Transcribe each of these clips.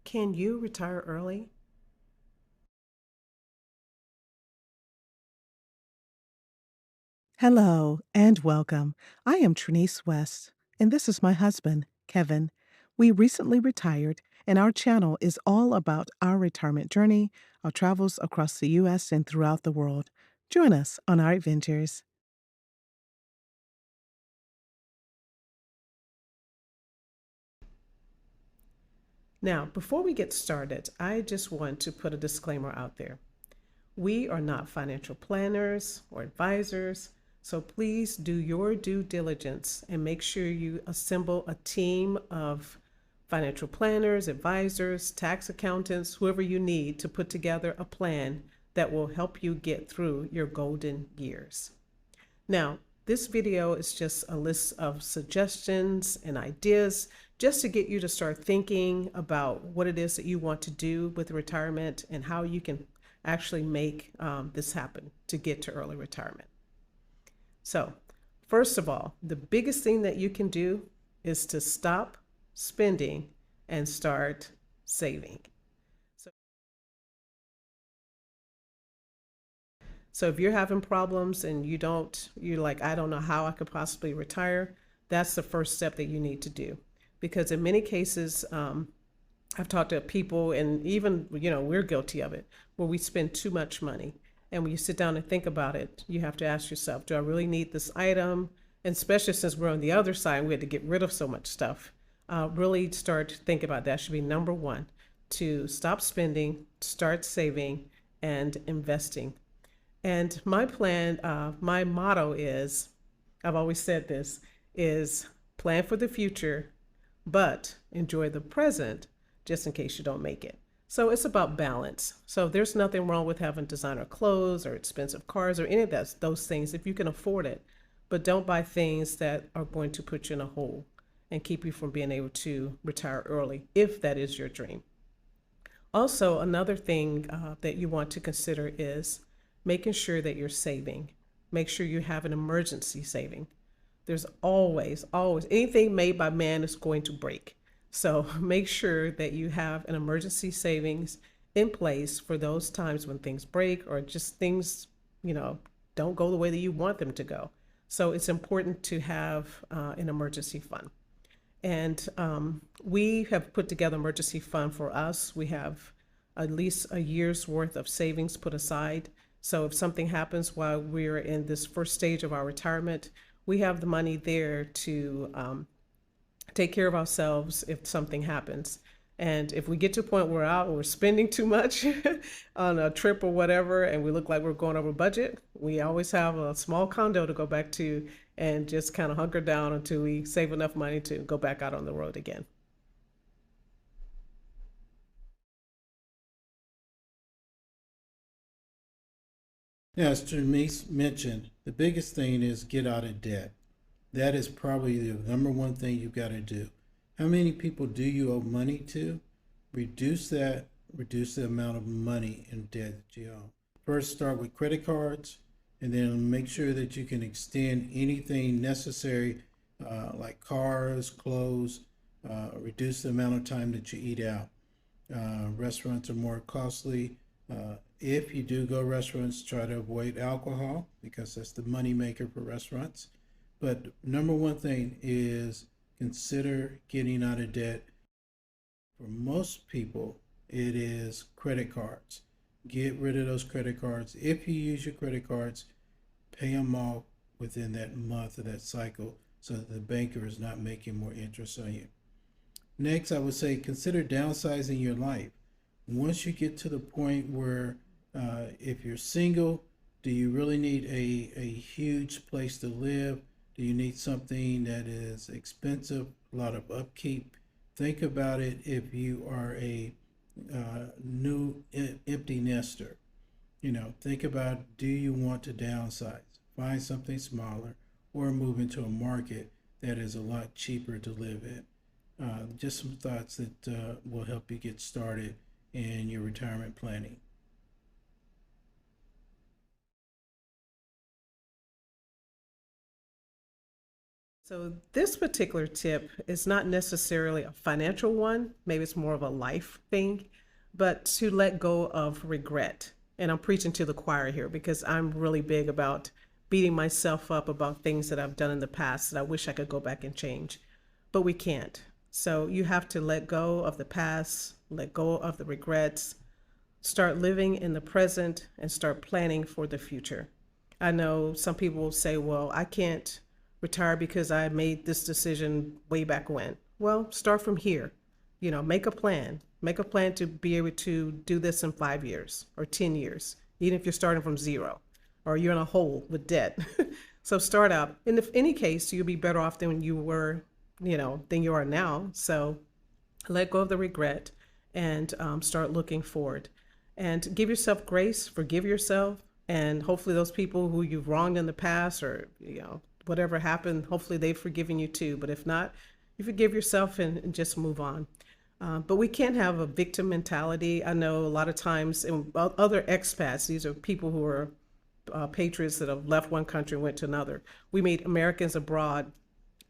Can you retire early? Hello and welcome. I am Trinice West, and this is my husband, Kevin. We recently retired, and our channel is all about our retirement journey, our travels across the U.S. and throughout the world. Join us on our adventures. Now, before we get started, I just want to put a disclaimer out there. We are not financial planners or advisors, so please do your due diligence and make sure you assemble a team of financial planners, advisors, tax accountants, whoever you need to put together a plan that will help you get through your golden years. Now, this video is just a list of suggestions and ideas just to get you to start thinking about what it is that you want to do with retirement and how you can actually make this happen to get to early retirement. So, first of all, the biggest thing that you can do is to stop spending and start saving. So if you're having problems and you're like, I don't know how I could possibly retire, that's the first step that you need to do. Because in many cases, I've talked to people, and even, we're guilty of it, where we spend too much money. And when you sit down and think about it, you have to ask yourself, do I really need this item? And especially since we're on the other side, we had to get rid of so much stuff. Really start to think about that. Should be number one, to stop spending, start saving, and investing. And my plan, my motto is, I've always said this, is plan for the future, but enjoy the present just in case you don't make it. So it's about balance. So there's nothing wrong with having designer clothes or expensive cars or any of those things if you can afford it. But don't buy things that are going to put you in a hole and keep you from being able to retire early if that is your dream. Also, another thing that you want to consider is making sure that you're saving. Make sure you have an emergency saving. There's always, anything made by man is going to break. So make sure that you have an emergency savings in place for those times when things break or just things, you know, don't go the way that you want them to go. So it's important to have an emergency fund. And we have put together an emergency fund for us. We have at least a year's worth of savings put aside. So if something happens while we're in this first stage of our retirement, we have the money there to take care of ourselves if something happens. And if we get to a point where we're spending too much on a trip or whatever, and we look like we're going over budget, we always have a small condo to go back to and just kind of hunker down until we save enough money to go back out on the road again. Yeah, as Trinice mentioned, the biggest thing is get out of debt. That is probably the number one thing you've got to do. How many people do you owe money to? Reduce that, reduce the amount of money in debt that you owe. First, start with credit cards, and then make sure that you can extend anything necessary, like cars, clothes, reduce the amount of time that you eat out. Restaurants are more costly. If you do go restaurants, try to avoid alcohol because that's the money maker for restaurants. But number one thing is consider getting out of debt. For most people, it is credit cards. Get rid of those credit cards. If you use your credit cards, pay them off within that month or that cycle so that the banker is not making more interest on you. Next, I would say consider downsizing your life. Once you get to the point where if you're single, do you really need a huge place to live? Do you need something that is expensive, a lot of upkeep? Think about it if you are a new empty nester. Think about, do you want to downsize? Find something smaller or move into a market that is a lot cheaper to live in. Just some thoughts that will help you get started in your retirement planning. So, this particular tip is not necessarily a financial one, maybe it's more of a life thing, but to let go of regret. And I'm preaching to the choir here because I'm really big about beating myself up about things that I've done in the past that I wish I could go back and change, but we can't. So, you have to let go of the past, let go of the regrets, start living in the present, and start planning for the future. I know some people will say, well, I can't retire because I made this decision way back when. Well, start from here. Make a plan. Make a plan to be able to do this in 5 years or 10 years, even if you're starting from zero or you're in a hole with debt. So start out. In any case, you'll be better off than you were, than you are now. So let go of the regret and start looking forward. And give yourself grace, forgive yourself, and hopefully those people who you've wronged in the past or whatever happened, hopefully they've forgiven you too. But if not, you forgive yourself and just move on. But we can't have a victim mentality. I know a lot of times in other expats, these are people who are patriots that have left one country and went to another. We meet Americans abroad.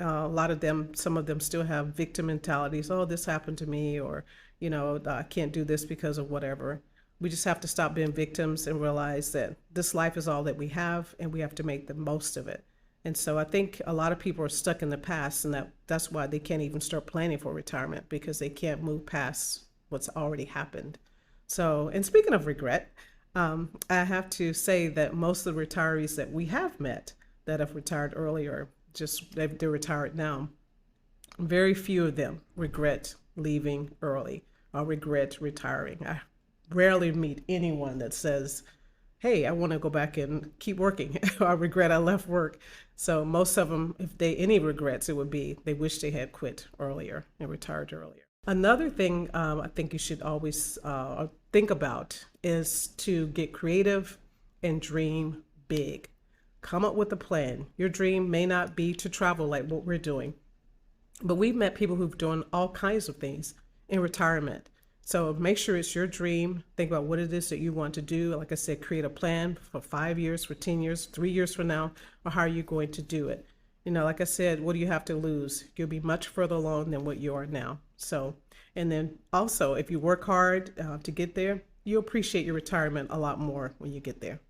A lot of them, some of them still have victim mentalities. Oh, this happened to me, or, I can't do this because of whatever. We just have to stop being victims and realize that this life is all that we have and we have to make the most of it. And so I think a lot of people are stuck in the past, and that's why they can't even start planning for retirement, because they can't move past what's already happened. So, and speaking of regret, I have to say that most of the retirees that we have met that have retired earlier, they're retired now, very few of them regret leaving early or regret retiring. I rarely meet anyone that says, hey, I want to go back and keep working. I regret I left work. So most of them, if they any regrets, it would be they wish they had quit earlier and retired earlier. Another thing I think you should always think about is to get creative and dream big. Come up with a plan. Your dream may not be to travel like what we're doing, but we've met people who've done all kinds of things in retirement. So make sure it's your dream. Think about what it is that you want to do. Like I said, create a plan for 5 years, for 10 years, 3 years from now, or how are you going to do it? Like I said, what do you have to lose? You'll be much further along than what you are now. So, and then also, if you work hard to get there, you'll appreciate your retirement a lot more when you get there.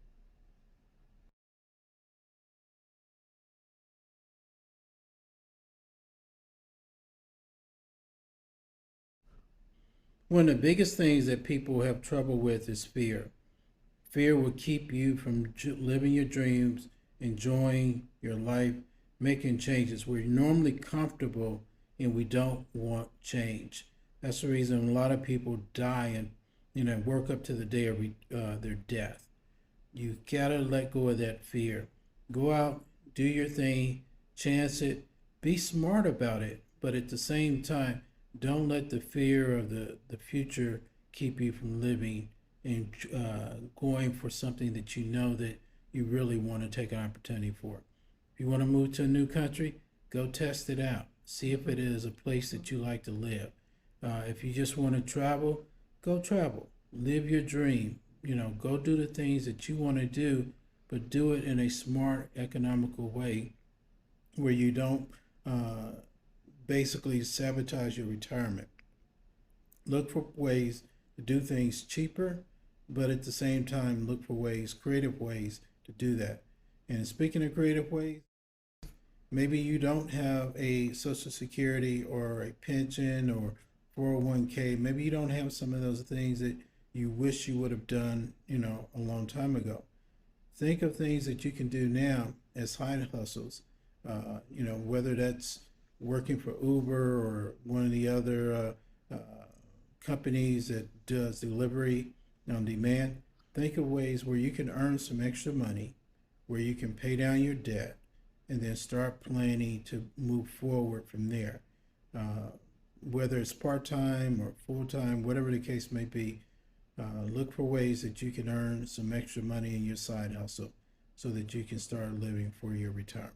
One of the biggest things that people have trouble with is fear. Fear will keep you from living your dreams, enjoying your life, making changes. We're normally comfortable and we don't want change. That's the reason a lot of people die and work up to the day of their death. You gotta let go of that fear. Go out, do your thing, chance it, be smart about it, but at the same time, don't let the fear of the future keep you from living and going for something that you know that you really want to take an opportunity for. If you want to move to a new country, go test it out. See if it is a place that you like to live. If you just want to travel, go travel. Live your dream. Go do the things that you want to do, but do it in a smart, economical way where you don't basically sabotage your retirement. Look for ways to do things cheaper, but at the same time, look for creative ways to do that. And speaking of creative ways, maybe you don't have a Social Security or a pension or 401k. Maybe you don't have some of those things that you wish you would have done, a long time ago. Think of things that you can do now as side hustles. Whether that's working for Uber or one of the other companies that does delivery on demand. Think of ways where you can earn some extra money, where you can pay down your debt, and then start planning to move forward from there. Whether it's part-time or full-time, whatever the case may be, look for ways that you can earn some extra money in your side hustle so that you can start living for your retirement.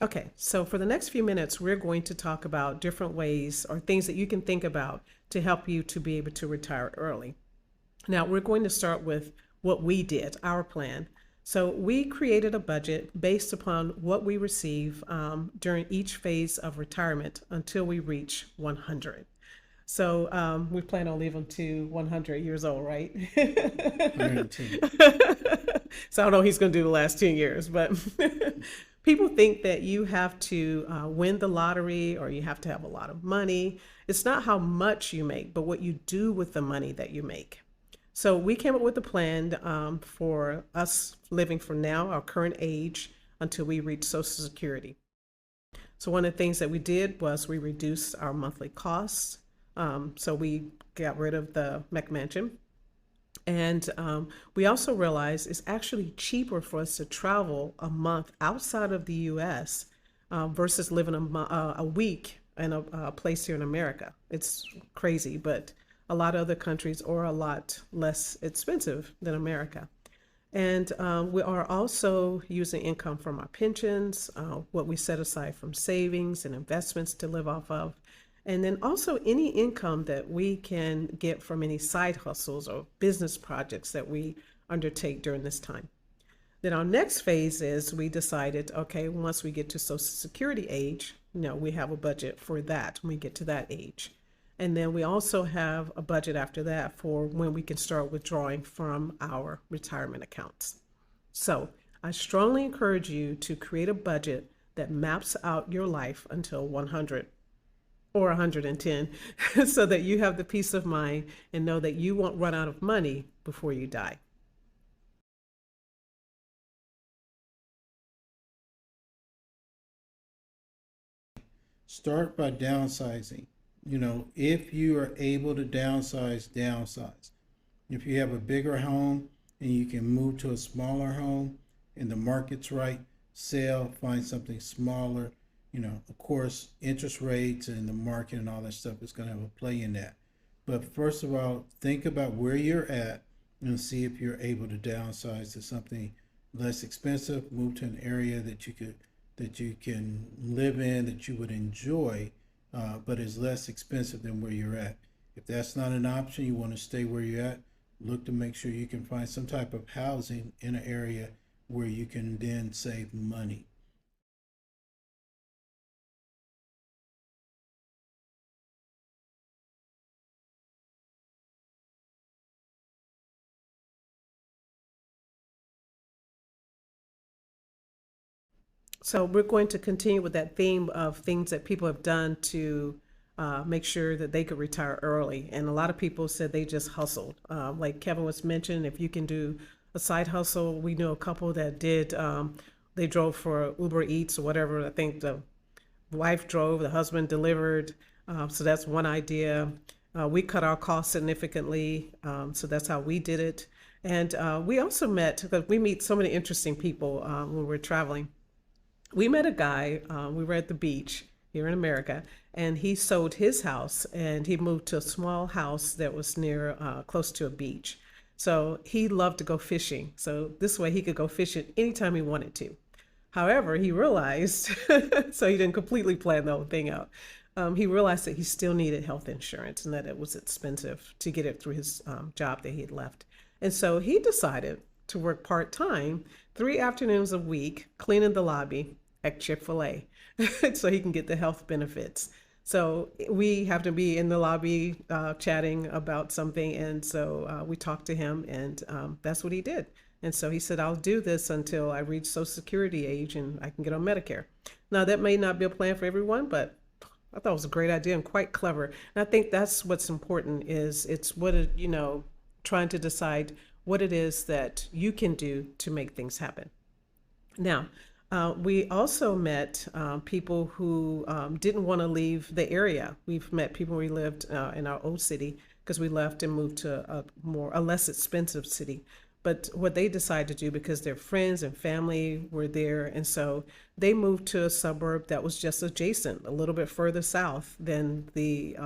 Okay, so for the next few minutes, we're going to talk about different ways or things that you can think about to help you to be able to retire early. Now, we're going to start with what we did, our plan. So we created a budget based upon what we receive during each phase of retirement until we reach 100. So we plan on leaving to 100 years old, right? 110. So I don't know what he's going to do the last 10 years, but people think that you have to win the lottery or you have to have a lot of money. It's not how much you make, but what you do with the money that you make. So we came up with a plan for us living from now, our current age, until we reach Social Security. So one of the things that we did was we reduced our monthly costs. So we got rid of the McMansion. And we also realized it's actually cheaper for us to travel a month outside of the US versus living a week in a place here in America. It's crazy, but a lot of other countries are a lot less expensive than America. And we are also using income from our pensions, what we set aside from savings and investments to live off of. And then also any income that we can get from any side hustles or business projects that we undertake during this time. Then our next phase is we decided, okay, once we get to Social Security age, we have a budget for that when we get to that age. And then we also have a budget after that for when we can start withdrawing from our retirement accounts. So I strongly encourage you to create a budget that maps out your life until 100 or 110 so that you have the peace of mind and know that you won't run out of money before you die. Start by downsizing. If you are able to downsize, downsize. If you have a bigger home and you can move to a smaller home and the market's right, sell, find something smaller. Of course, interest rates and the market and all that stuff is going to have a play in that. But first of all, think about where you're at and see if you're able to downsize to something less expensive, move to an area that you can live in, that you would enjoy, but is less expensive than where you're at. If that's not an option, you want to stay where you're at, look to make sure you can find some type of housing in an area where you can then save money. So we're going to continue with that theme of things that people have done to make sure that they could retire early. And a lot of people said they just hustled. Like Kevin was mentioning, if you can do a side hustle, we know a couple that did, they drove for Uber Eats or whatever. I think the wife drove, the husband delivered. So that's one idea. We cut our costs significantly. So that's how we did it. And we also met, because we meet so many interesting people when we're traveling. We met a guy, we were at the beach here in America, and he sold his house and he moved to a small house that was near, close to a beach. So he loved to go fishing. So this way he could go fishing anytime he wanted to. However, he realized, so he didn't completely plan the whole thing out. He realized that he still needed health insurance and that it was expensive to get it through his job that he had left. And so he decided to work part-time, 3 afternoons a week, cleaning the lobby at Chick-fil-A so he can get the health benefits. So we have to be in the lobby chatting about something. And so we talked to him and that's what he did. And so he said, I'll do this until I reach Social Security age and I can get on Medicare. Now that may not be a plan for everyone, but I thought it was a great idea and quite clever. And I think that's what's important is it's what, trying to decide what it is that you can do to make things happen. Now, we also met people who didn't want to leave the area. We've met people we lived in our old city because we left and moved to a less expensive city. But what they decided to do because their friends and family were there, and so they moved to a suburb that was just adjacent, a little bit further south than the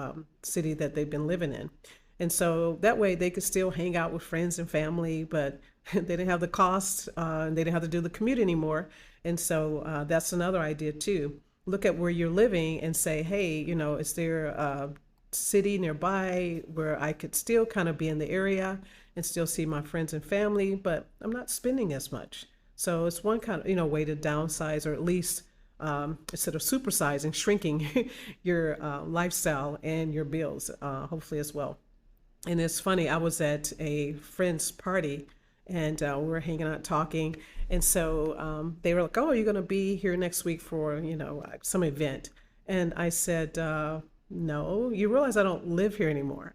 city that they've been living in. And so that way they could still hang out with friends and family, but they didn't have the cost and they didn't have to do the commute anymore. And so that's another idea too. Look at where you're living and say, hey, is there city nearby where I could still kind of be in the area and still see my friends and family, but I'm not spending as much. So it's one kind of, way to downsize, or at least instead of supersizing, shrinking your lifestyle and your bills, hopefully as well. And it's funny, I was at a friend's party and we were hanging out talking. And so they were like, "Oh, are you going to be here next week for, some event?" And I said, "No, you realize I don't live here anymore."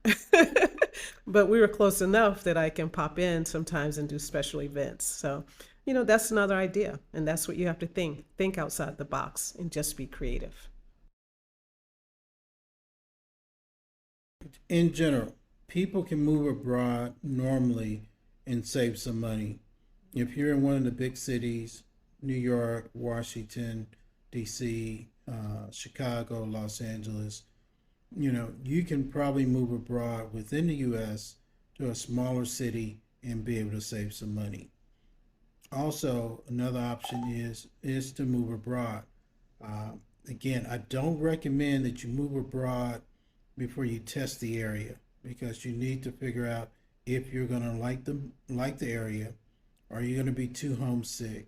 But we were close enough that I can pop in sometimes and do special events. So, that's another idea. And that's what you have to think outside the box and just be creative. In general, people can move abroad normally and save some money. If you're in one of the big cities, New York, Washington, D.C., Chicago, Los Angeles, you can probably move abroad within the U.S. to a smaller city and be able to save some money. Also, another option is to move abroad. Uh, Again, I don't recommend that you move abroad before you test the area, because you need to figure out if you're going to like the area, or you're going to be too homesick.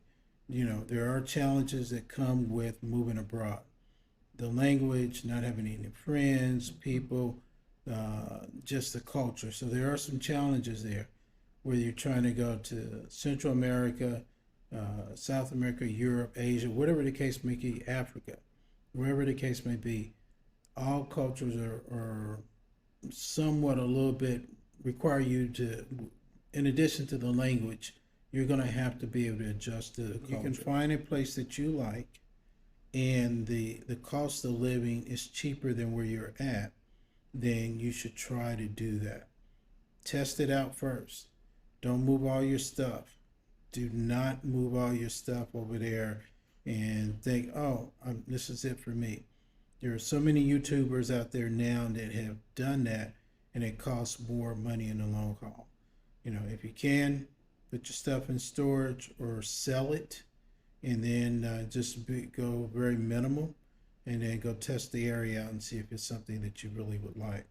There are challenges that come with moving abroad: the language, not having any friends, people, just the culture. So there are some challenges there, whether you're trying to go to Central America, South America, Europe, Asia, whatever the case may be, Africa, wherever the case may be. All cultures are somewhat a little bit require you to, in addition to the language, you're going to have to be able to adjust to the culture. You can find a place that you like, and the cost of living is cheaper than where you're at, then you should try to do that. Test it out first. Don't move all your stuff. Do not move all your stuff over there and think, "Oh, this is it for me." There are so many YouTubers out there now that have done that, and it costs more money in the long haul. If you can, put your stuff in storage or sell it, and then go very minimal, and then go test the area out and see if it's something that you really would like.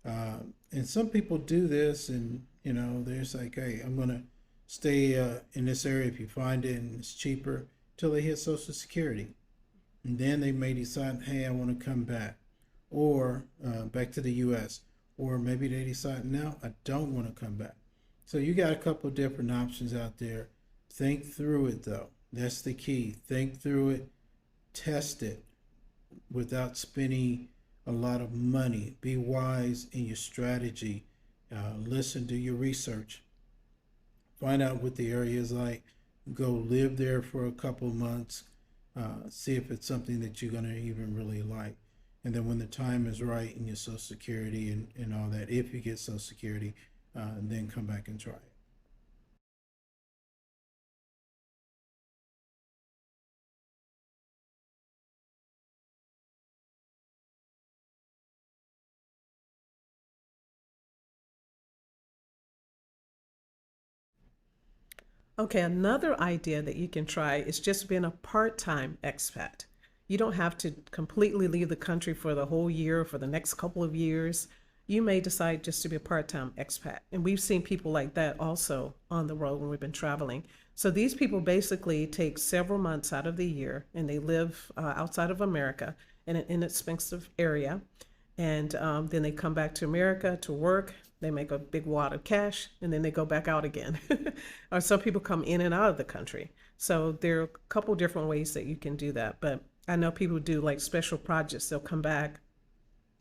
And some people do this, and they're just like, "Hey, I'm gonna stay in this area if you find it and it's cheaper," till they hit Social Security. And then they may decide, "Hey, I want to come back," or back to the U.S. Or maybe they decide, "No, I don't want to come back." So you got a couple of different options out there. Think through it, though. That's the key. Think through it, test it without spending a lot of money. Be wise in your strategy. Listen, do your research. Find out what the area is like. Go live there for a couple of months. See if it's something that you're going to even really like. And then when the time is right and your Social Security and all that, if you get Social Security, then come back and try it. Okay, another idea that you can try is just being a part-time expat. You don't have to completely leave the country for the whole year, for the next couple of years. You may decide just to be a part-time expat. And we've seen people like that also on the road when we've been traveling. So these people basically take several months out of the year and they live outside of America in an inexpensive area. And then they come back to America to work. They make a big wad of cash and then they go back out again. Or some people come in and out of the country. So there are a couple different ways that you can do that. But I know people do like special projects. They'll come back,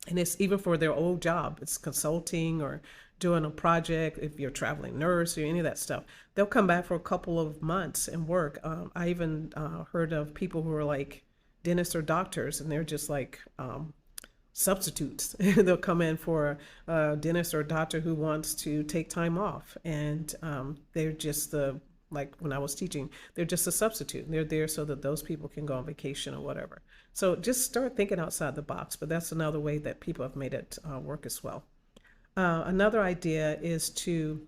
and it's even for their old job. It's consulting or doing a project. If you're a traveling nurse or any of that stuff, they'll come back for a couple of months and work. I even heard of people who are like dentists or doctors, and they're just like substitutes. They'll come in for a dentist or doctor who wants to take time off, and they're just like when I was teaching, they're just a substitute. They're there so that those people can go on vacation or whatever. So just start thinking outside the box, but that's another way that people have made it work as well. Another idea is to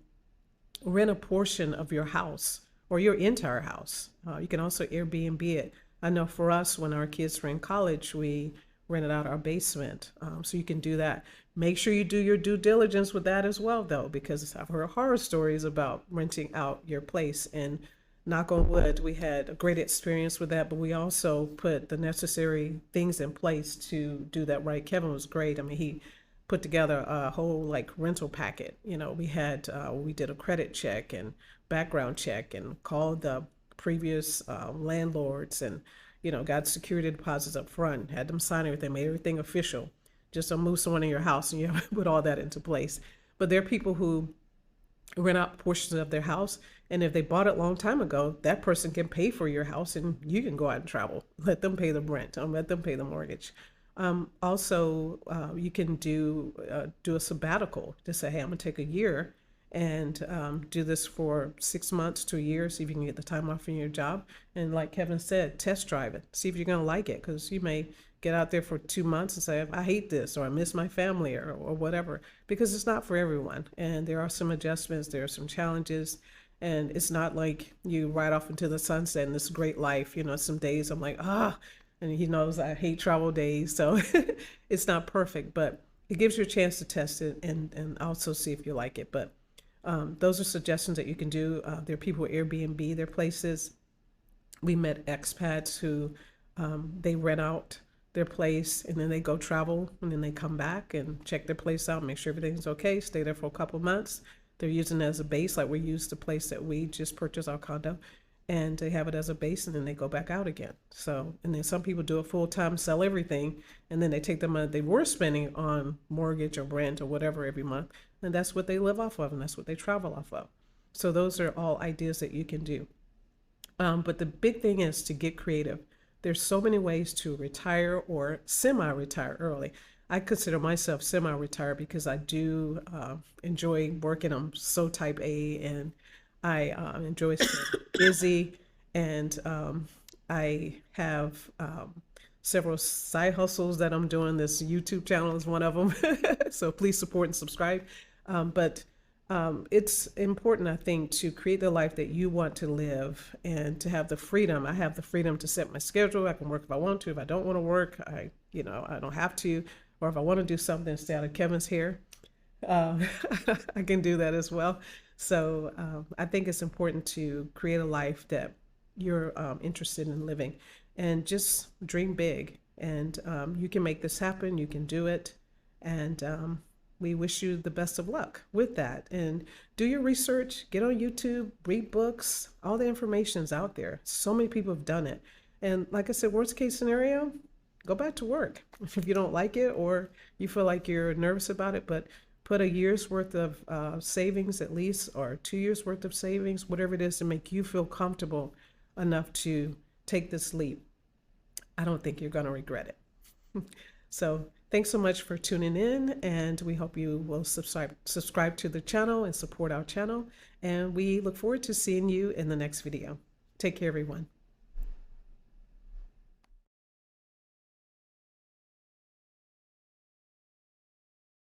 rent a portion of your house or your entire house. You can also Airbnb it. I know for us, when our kids were in college, we rented out our basement. So you can do that. Make sure you do your due diligence with that as well, though, because I've heard horror stories about renting out your place. And knock on wood, we had a great experience with that, but we also put the necessary things in place to do that right. Kevin was great. I mean, he put together a whole like rental packet. We did a credit check and background check and called the previous landlords and got security deposits up front, had them sign everything, made everything official. Just don't move someone in your house and you have to put all that into place. But there are people who rent out portions of their house, and if they bought it a long time ago, that person can pay for your house and you can go out and travel. Let them pay the rent, let them pay the mortgage. Also, you can do a sabbatical. Just say, hey, I'm gonna take a year and do this for 6 months to a year, see if you can get the time off from your job. And like Kevin said, test drive it, see if you're gonna like it, because you may get out there for 2 months and say, I hate this, or I miss my family, or whatever, because it's not for everyone. And there are some adjustments, there are some challenges, and it's not like you ride off into the sunset and this great life. Some days I'm like, and he knows I hate travel days, so it's not perfect, but it gives you a chance to test it and also see if you like it. But those are suggestions that you can do. There are people with Airbnb, their places. We met expats who they rent out their place and then they go travel and then they come back and check their place out, make sure everything's okay, stay there for a couple months. They're using it as a base, like we used the place that we just purchased, our condo, and they have it as a base and then they go back out again. So, and then some people do it full time, sell everything, and then they take the money they were spending on mortgage or rent or whatever every month, and that's what they live off of and that's what they travel off of. So those are all ideas that you can do. But the big thing is to get creative. There's so many ways to retire or semi-retire early. I consider myself semi-retired because I do enjoy working. I'm so type A, and I enjoy staying busy, and I have several side hustles that I'm doing. This YouTube channel is one of them, so please support and subscribe. But it's important, I think, to create the life that you want to live and to have the freedom. I have the freedom to set my schedule. I can work if I want to. If I don't want to work, I don't have to. Or if I want to do something, stay out of Kevin's hair, I can do that as well. So I think it's important to create a life that you're interested in living, and just dream big. And you can make this happen. You can do it. And we wish you the best of luck with that. And do your research, get on YouTube, read books. All the information's out there. So many people have done it. And like I said, worst case scenario, go back to work if you don't like it or you feel like you're nervous about it. But put a year's worth of savings at least, or 2 years worth of savings, whatever it is, to make you feel comfortable enough to take this leap. I don't think you're going to regret it. So thanks so much for tuning in, and we hope you will subscribe to the channel and support our channel. And we look forward to seeing you in the next video. Take care, everyone.